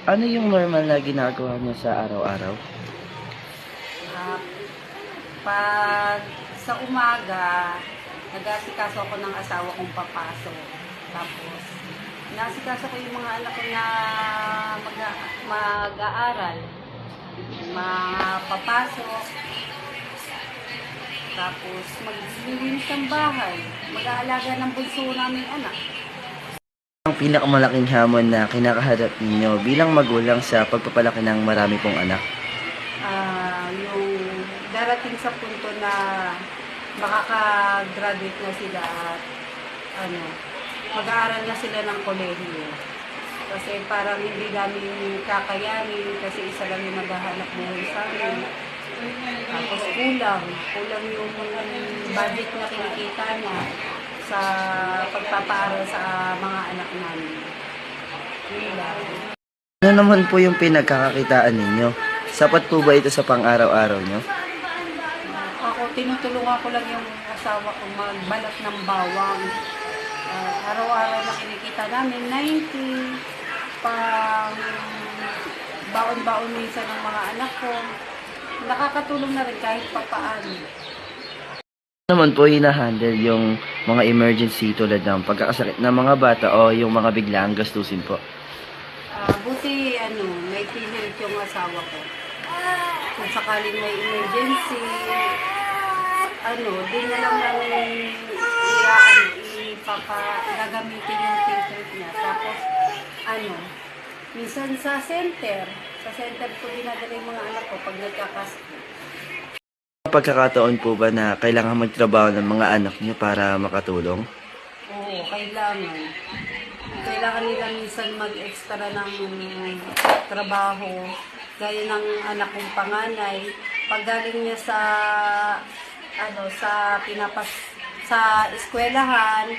Ano yung normal na ginagawa niyo sa araw-araw? Ah, pag sa umaga, nag-aasikaso ako ng asawa kong papasok. Tapos, inaasikaso ko yung mga anak ko na mag-aaral, mapapasok. Tapos, maglilinis ng bahay, mag-aalaga ng bunso naming anak. Ang pinakamalaking hamon na kinakaharap ninyo bilang magulang sa pagpapalaki ng marami pong anak? Yung darating sa punto na makaka-graduate na sila at ano, mag-aaral na sila ng kolehiyo. Kasi parang hindi namin kakayanin kasi isa lang yung maghahanap buhay sa amin. Tapos kulang yung budget na kinikita niya sa pagpapaaral sa mga anak namin. Yun lang. Ano naman po yung pinagkakakitaan ninyo? Sapat po ba ito sa pang-araw-araw nyo? Ako, tinutulungan ko lang yung asawa ko magbalat ng bawang. Araw-araw na kinikita namin, 90, pang baon-baon minsan ng mga anak ko. Nakakatulong na rin kahit papaano. Ano naman po hinahandle yung mga emergency tulad ng pagkakasakit ng mga bata o yung mga biglaang gastusin po? Buti, may PhilHealth yung asawa ko. Kung sakaling may emergency, din na lang namin gagamitin yung PhilHealth niya. Tapos, minsan sa center ko dinadala yung mga anak ko pag nagkakasakit. Pagkakataon po ba na kailangan magtrabaho ng mga anak nyo para makatulong? Oo, kailangan. Kailangan nila minsan mag-extra ng trabaho. Gaya ng anak kong panganay, pag galing niya sa eskwelahan,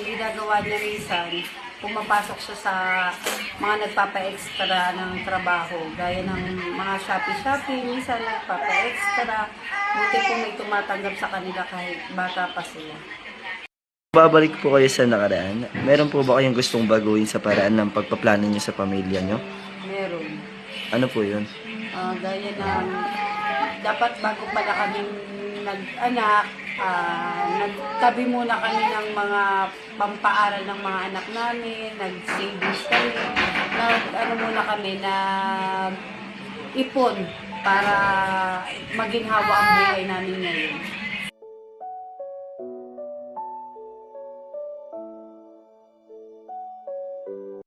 ginagawa niya minsan, pumapasok siya sa mga nagpapa-extra ng trabaho. Gaya ng mga Shopee, minsan nagpapa-extra. Buti po may tumatanggap sa kanila kahit bata pa sila. Babalik po kayo sa nakaraan. Meron po ba kayong gustong baguhin sa paraan ng pagpaplano nyo sa pamilya nyo? Meron. Ano po yun? Gaya ng dapat bago pala kami nag-anak, nagtabi muna kami ng mga pampaaral ng mga anak namin, nag-savings kami, muna kami, nag-ipon para maging hawa ang buhay namin ngayon.